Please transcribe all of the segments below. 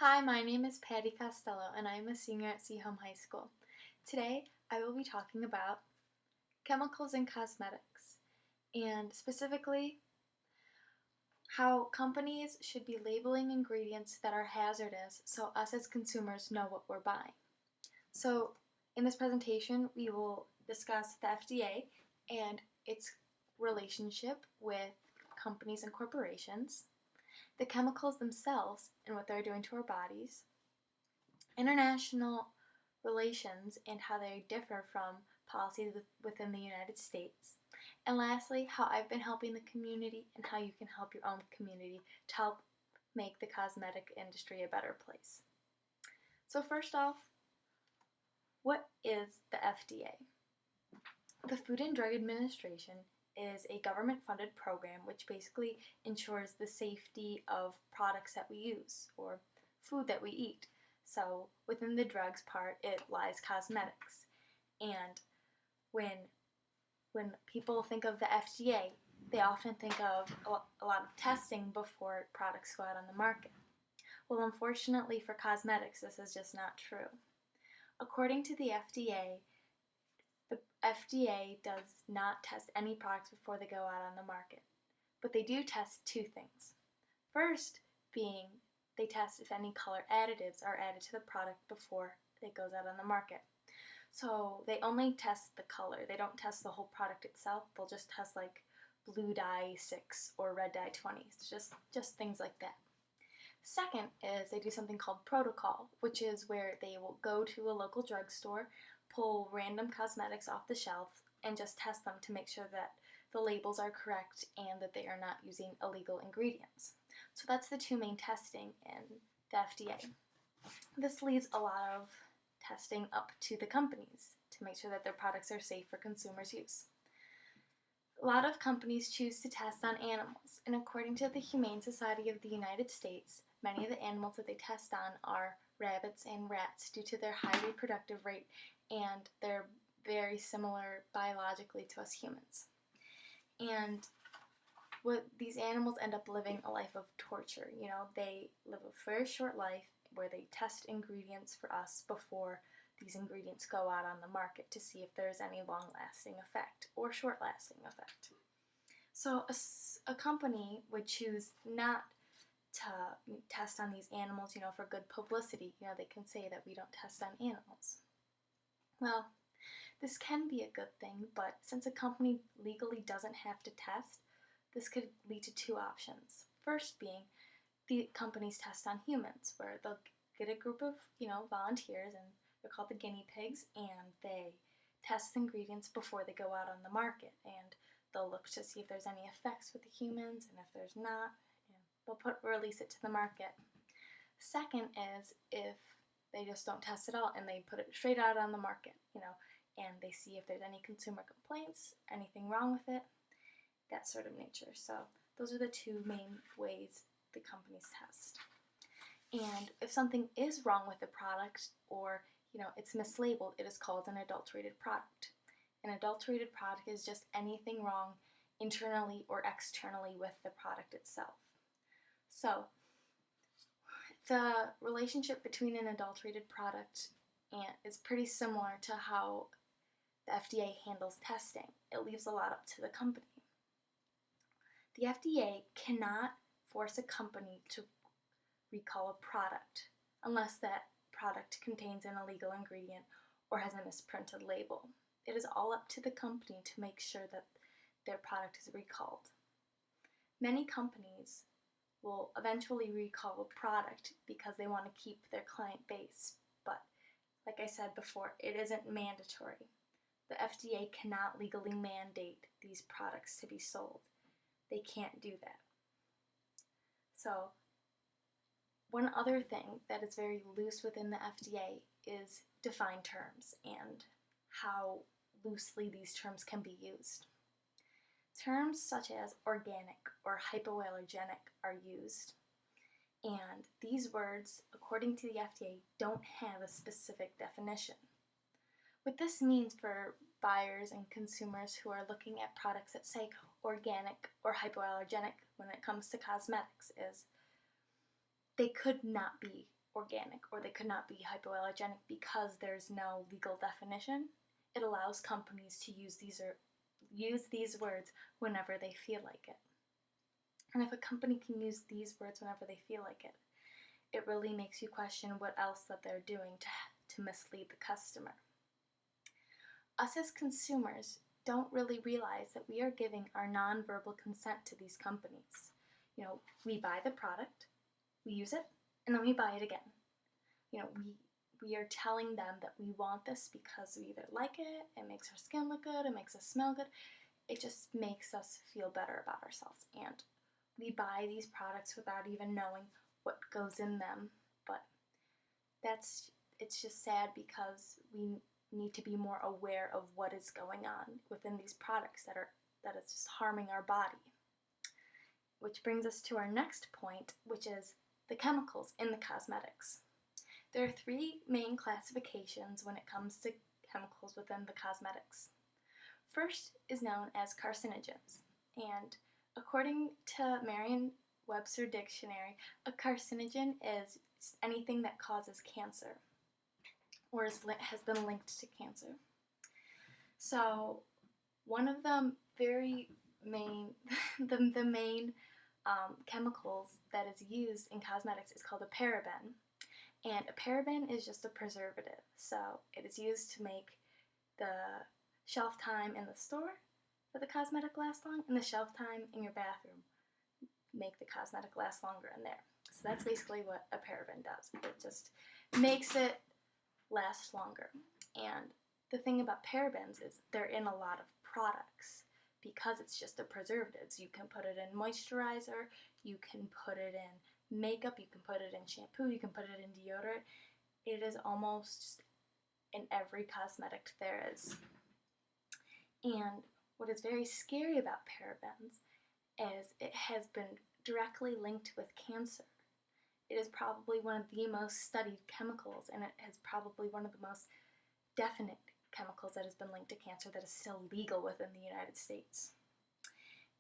Hi, my name is Patty Costello, and I am a senior at Seahome High School. Today, I will be talking about chemicals in cosmetics, and specifically, how companies should be labeling ingredients that are hazardous so us as consumers know what we're buying. So, in this presentation, we will discuss the FDA and its relationship with companies and corporations, the chemicals themselves and what they're doing to our bodies, international relations and how they differ from policies within the United States. And lastly, how I've been helping the community and how you can help your own community to help make the cosmetic industry a better place. So first off, what is the FDA? The Food and Drug Administration is a government-funded program which basically ensures the safety of products that we use or food that we eat. So within the drugs part, it lies cosmetics. And when people think of the FDA, they often think of a lot of testing before products go out on the market. Well, unfortunately for cosmetics, this is just not true. According to the FDA does not test any products before they go out on the market. But they do test two things. First being they test if any color additives are added to the product before it goes out on the market. So they only test the color. They don't test the whole product itself. They'll just test like blue dye 6 or red dye 20. Just things like that. Second is they do something called protocol, which is where they will go to a local drugstore, pull random cosmetics off the shelf, and just test them to make sure that the labels are correct and that they are not using illegal ingredients. So that's the two main testing in the FDA. This leaves a lot of testing up to the companies to make sure that their products are safe for consumers' use. A lot of companies choose to test on animals, and according to the Humane Society of the United States, many of the animals that they test on are rabbits and rats due to their high reproductive rate, and they're very similar biologically to us humans. And these animals end up living a life of torture. They live a very short life where they test ingredients for us before these ingredients go out on the market to see if there's any long-lasting effect or short-lasting effect. So a company would choose not to test on these animals, for good publicity. They can say that we don't test on animals. Well, this can be a good thing, but since a company legally doesn't have to test, this could lead to two options. First being the companies test on humans, where they'll get a group of, volunteers, and they're called the guinea pigs, and they test ingredients before they go out on the market, and they'll look to see if there's any effects with the humans, and if there's not, they'll release it to the market. Second is if they just don't test at all and they put it straight out on the market, and they see if there's any consumer complaints, anything wrong with it, that sort of nature. So those are the two main ways the companies test. And if something is wrong with the product or it's mislabeled, it is called an adulterated product. An adulterated product is just anything wrong internally or externally with the product itself. So the relationship between an adulterated product is pretty similar to how the FDA handles testing. It leaves a lot up to the company. The FDA cannot force a company to recall a product unless that product contains an illegal ingredient or has a misprinted label. It is all up to the company to make sure that their product is recalled. Many companies will eventually recall a product because they want to keep their client base, but like I said before, it isn't mandatory. The FDA cannot legally mandate these products to be sold. They can't do that. So one other thing that is very loose within the FDA is defined terms and how loosely these terms can be used. Terms such as organic or hypoallergenic are used, and these words, according to the FDA, don't have a specific definition. What this means for buyers and consumers who are looking at products that say organic or hypoallergenic when it comes to cosmetics is they could not be organic, or they could not be hypoallergenic because there's no legal definition. It allows companies to use these words whenever they feel like it. And if a company can use these words whenever they feel like it really makes you question what else that they're doing to mislead the customer. Us as consumers don't really realize that we are giving our nonverbal consent to these companies. We buy the product, we use it, and then we buy it again. We are telling them that we want this because we either like it, it makes our skin look good, it makes us smell good, it just makes us feel better about ourselves. And we buy these products without even knowing what goes in them, but it's just sad because we need to be more aware of what is going on within these products that is just harming our body. Which brings us to our next point, which is the chemicals in the cosmetics. There are 3 main classifications when it comes to chemicals within the cosmetics. First is known as carcinogens, and according to Merriam-Webster Dictionary, a carcinogen is anything that causes cancer or has been linked to cancer. So one of the very main, the main chemicals that is used in cosmetics is called a paraben. And a paraben is just a preservative. So it is used to make the shelf time in the store for the cosmetic last long, and the shelf time in your bathroom make the cosmetic last longer in there. So that's basically what a paraben does. It just makes it last longer. And the thing about parabens is they're in a lot of products because it's just a preservatives. You can put it in moisturizer, you can put it in makeup, you can put it in shampoo, you can put it in deodorant. It is almost in every cosmetic there is. And what is very scary about parabens is it has been directly linked with cancer. It is probably one of the most studied chemicals, and it is probably one of the most definite chemicals that has been linked to cancer that is still legal within the United States.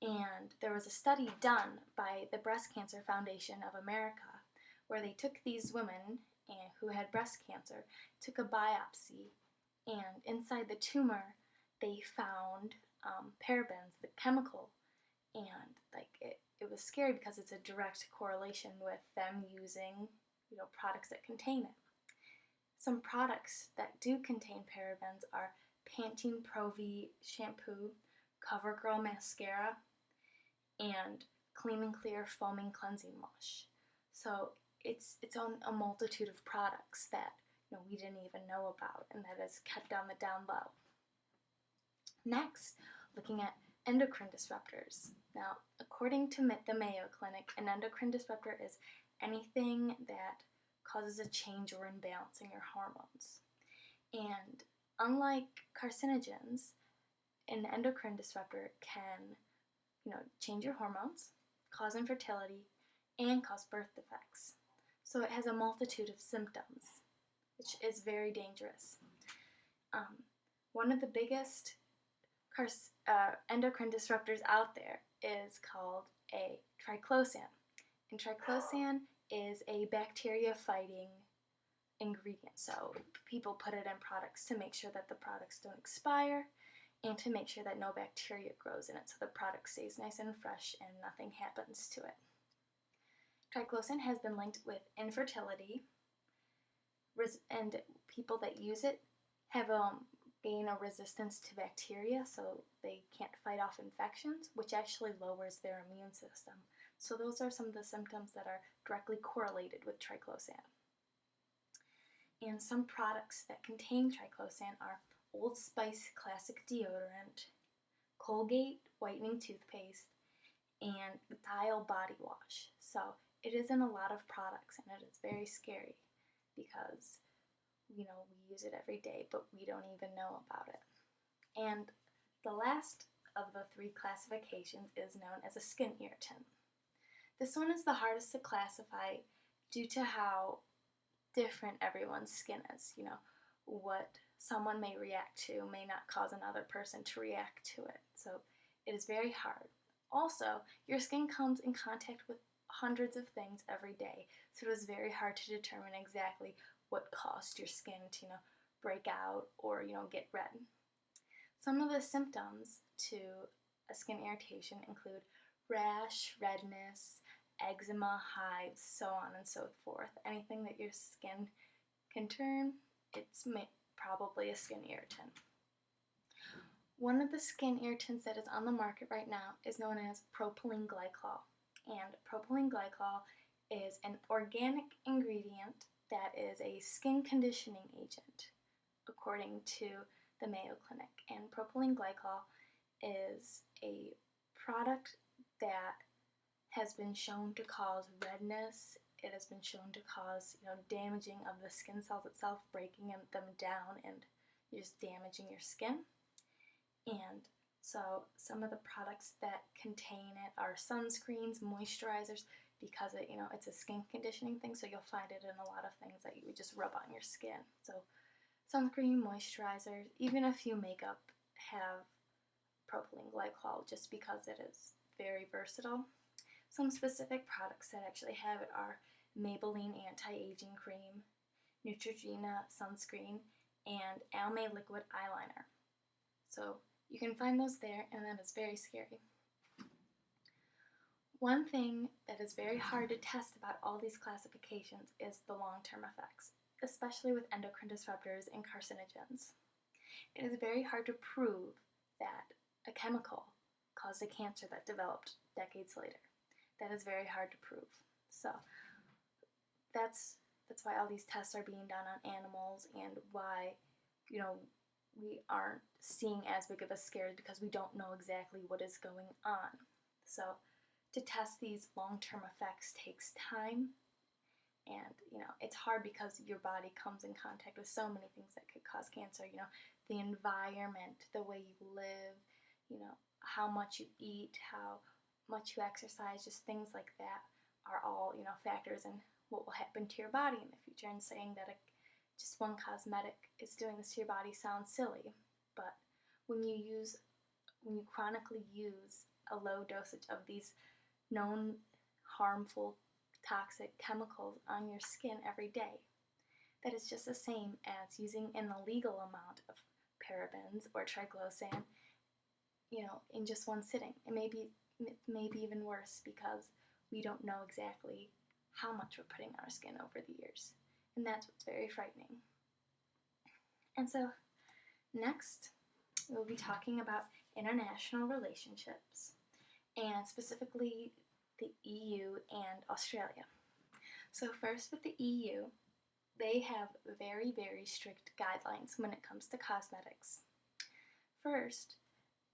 And there was a study done by the Breast Cancer Foundation of America where they took these women who had breast cancer, took a biopsy, and inside the tumor they found parabens, the chemical, and it was scary because it's a direct correlation with them using products that contain it. Some products that do contain parabens are Pantene Pro-V shampoo, CoverGirl mascara, and Clean and Clear foaming cleansing wash. So it's on a multitude of products that we didn't even know about, and that is kept on the down low. Next, looking at endocrine disruptors. Now, according to the Mayo Clinic, an endocrine disruptor is anything that causes a change or imbalance in your hormones. And unlike carcinogens, an endocrine disruptor can, change your hormones, cause infertility, and cause birth defects. So it has a multitude of symptoms, which is very dangerous. One of the biggest endocrine disruptors out there is called a triclosan. And triclosan is a bacteria-fighting ingredient. So people put it in products to make sure that the products don't expire and to make sure that no bacteria grows in it so the product stays nice and fresh and nothing happens to it. Triclosan has been linked with infertility, and people that use it have gain a resistance to bacteria, so they can't fight off infections, which actually lowers their immune system. So those are some of the symptoms that are directly correlated with triclosan. And some products that contain triclosan are Old Spice Classic Deodorant, Colgate Whitening Toothpaste, and Dial Body Wash. So it is in a lot of products, and it is very scary because we use it every day, but we don't even know about it. And the last of the 3 classifications is known as a skin irritant. This one is the hardest to classify due to how different everyone's skin is. What someone may react to may not cause another person to react to it. So it is very hard. Also, your skin comes in contact with hundreds of things every day, so it was very hard to determine exactly what caused your skin to, break out or, get red. Some of the symptoms to a skin irritation include rash, redness, eczema, hives, so on and so forth. Anything that your skin can turn, it's probably a skin irritant. One of the skin irritants that is on the market right now is known as propylene glycol. And propylene glycol is an organic ingredient that is a skin conditioning agent, according to the Mayo Clinic. And propylene glycol is a product that has been shown to cause redness. It has been shown to cause, damaging of the skin cells itself, breaking them down, and just damaging your skin. And so some of the products that contain it are sunscreens, moisturizers, because it's a skin conditioning thing, so you'll find it in a lot of things that you would just rub on your skin. So sunscreen, moisturizers, even a few makeup have propylene glycol just because it is very versatile. Some specific products that actually have it are Maybelline Anti-Aging Cream, Neutrogena Sunscreen, and Almay Liquid Eyeliner. So you can find those there, and that is very scary. One thing that is very hard to test about all these classifications is the long-term effects, especially with endocrine disruptors and carcinogens. It is very hard to prove that a chemical caused a cancer that developed decades later. That is very hard to prove. So that's why all these tests are being done on animals, and why, we aren't seeing as big of a scare, because we don't know exactly what is going on. So to test these long-term effects takes time, and it's hard because your body comes in contact with so many things that could cause cancer. The environment, the way you live, how much you eat, how much you exercise, just things like that are all, factors in what will happen to your body in the future. And saying that just one cosmetic is doing this to your body sounds silly, but when you chronically use a low dosage of these known harmful toxic chemicals on your skin every day, that is just the same as using an illegal amount of parabens or triglycerin, in just one sitting. It may be even worse, because we don't know exactly how much we're putting on our skin over the years. And that's what's very frightening. And so next, we'll be talking about international relationships, and specifically the EU and Australia. So first, with the EU, they have very, very strict guidelines when it comes to cosmetics. First,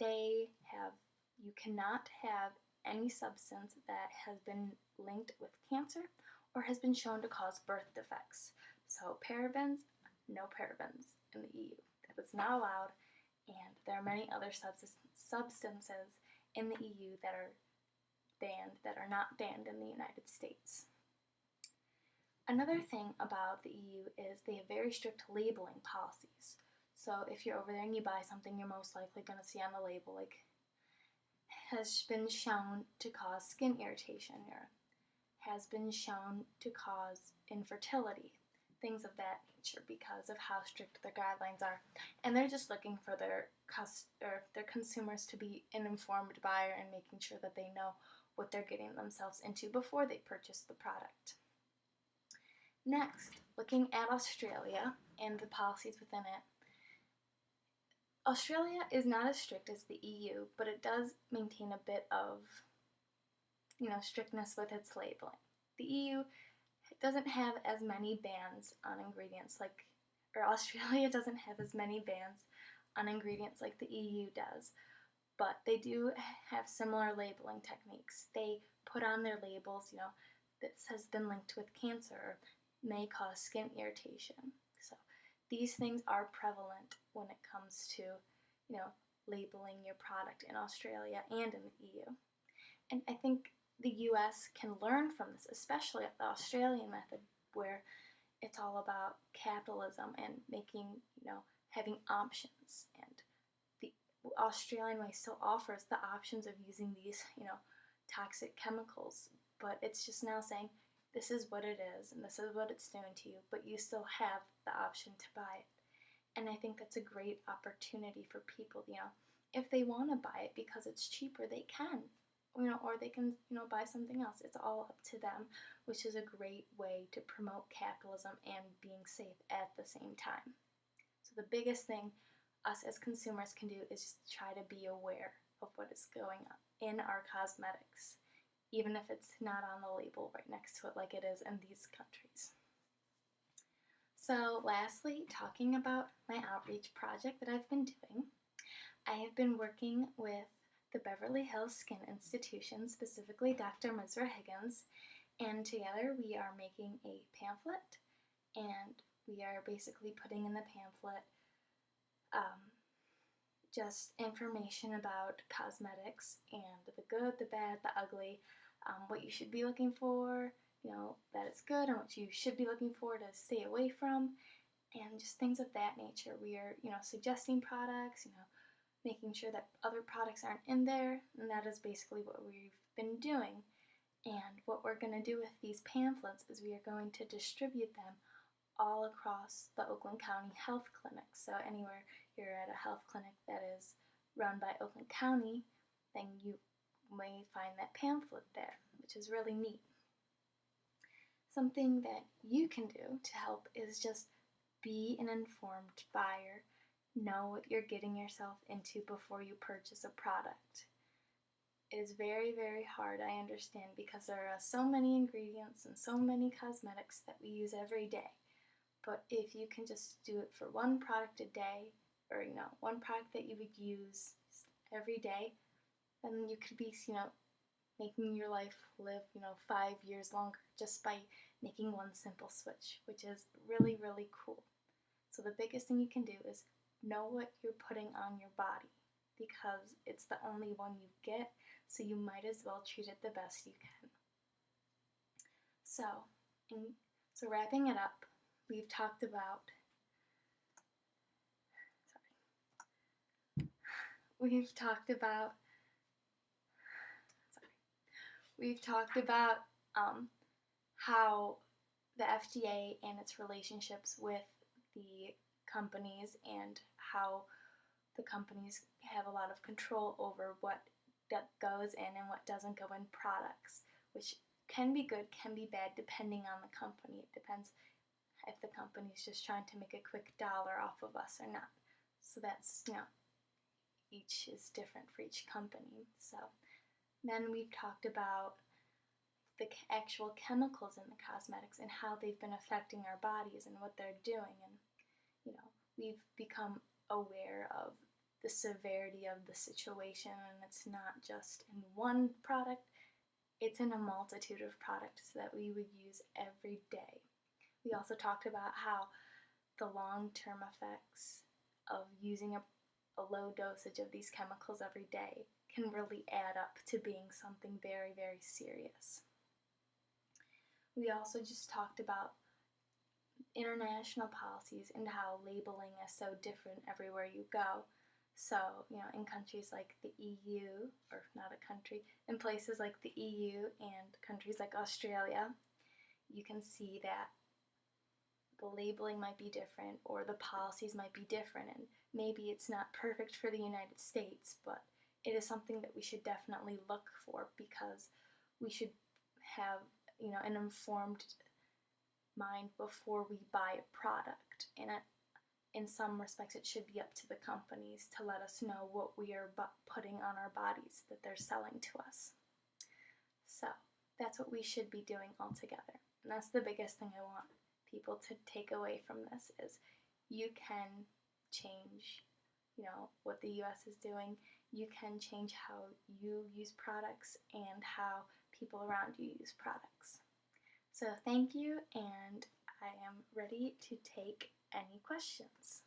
you cannot have any substance that has been linked with cancer or has been shown to cause birth defects. So parabens, no parabens in the EU. That is not allowed, and there are many other substances in the EU that are banned that are not banned in the United States. Another thing about the EU is they have very strict labeling policies. So if you're over there and you buy something, you're most likely going to see on the label, has been shown to cause skin irritation, or has been shown to cause infertility, things of that nature, because of how strict the guidelines are. And they're just looking for their consumers to be an informed buyer, and making sure that they know what they're getting themselves into before they purchase the product. Next, looking at Australia and the policies within it. Australia is not as strict as the EU, but it does maintain a bit of, strictness with its labeling. The EU doesn't have as many bans on ingredients or Australia doesn't have as many bans on ingredients like the EU does, but they do have similar labeling techniques. They put on their labels, this has been linked with cancer, or may cause skin irritation. So these things are prevalent when it comes to, labeling your product in Australia and in the EU. And I think the US can learn from this, especially the Australian method, where it's all about capitalism and making, having options. And the Australian way still offers the options of using these, toxic chemicals, but it's just now saying this is what it is and this is what it's doing to you, but you still have the option to buy it. And I think that's a great opportunity for people, if they want to buy it because it's cheaper, they can, or they can, buy something else. It's all up to them, which is a great way to promote capitalism and being safe at the same time. So the biggest thing us as consumers can do is just try to be aware of what is going on in our cosmetics, even if it's not on the label right next to it like it is in these countries. So lastly, talking about my outreach project that I've been doing, I have been working with the Beverly Hills Skin Institution, specifically Dr. Misra Higgins, and together we are making a pamphlet, and we are basically putting in the pamphlet just information about cosmetics and the good, the bad, the ugly, what you should be looking for, that it's good, and what you should be looking for to stay away from, and just things of that nature. We are, suggesting products, making sure that other products aren't in there, and that is basically what we've been doing. And what we're going to do with these pamphlets is we are going to distribute them all across the Oakland County Health Clinic. So anywhere you're at a health clinic that is run by Oakland County, then you may find that pamphlet there, which is really neat. Something that you can do to help is just be an informed buyer. Know what you're getting yourself into before you purchase a product. It is very, very hard, I understand, because there are so many ingredients and so many cosmetics that we use every day. But if you can just do it for one product a day, or one product that you would use every day, then you could be, making your life live, 5 years longer just by making one simple switch, which is really, really cool. So the biggest thing you can do is know what you're putting on your body, because it's the only one you get, so you might as well treat it the best you can. So wrapping it up, we've talked about how the FDA and its relationships with the companies, and how the companies have a lot of control over what goes in and what doesn't go in products, which can be good, can be bad, depending on the company. It depends if the company's just trying to make a quick dollar off of us or not. So that's, each is different for each company. So then we've talked about the actual chemicals in the cosmetics and how they've been affecting our bodies and what they're doing. And, we've become aware of the severity of the situation, and it's not just in one product, it's in a multitude of products that we would use every day. We also talked about how the long-term effects of using a low dosage of these chemicals every day can really add up to being something very, very serious. We also just talked about international policies and how labeling is so different everywhere you go. So, in countries like the EU, or not a country, in places like the EU and countries like Australia, you can see that the labeling might be different, or the policies might be different, and maybe it's not perfect for the United States, but it is something that we should definitely look for, because we should have, an informed mind before we buy a product. And in some respects, it should be up to the companies to let us know what we are putting on our bodies that they're selling to us. So that's what we should be doing altogether. And that's the biggest thing I want people to take away from this is you can change, what the U.S. is doing. You can change how you use products and how people around you use products. So thank you, and I am ready to take any questions.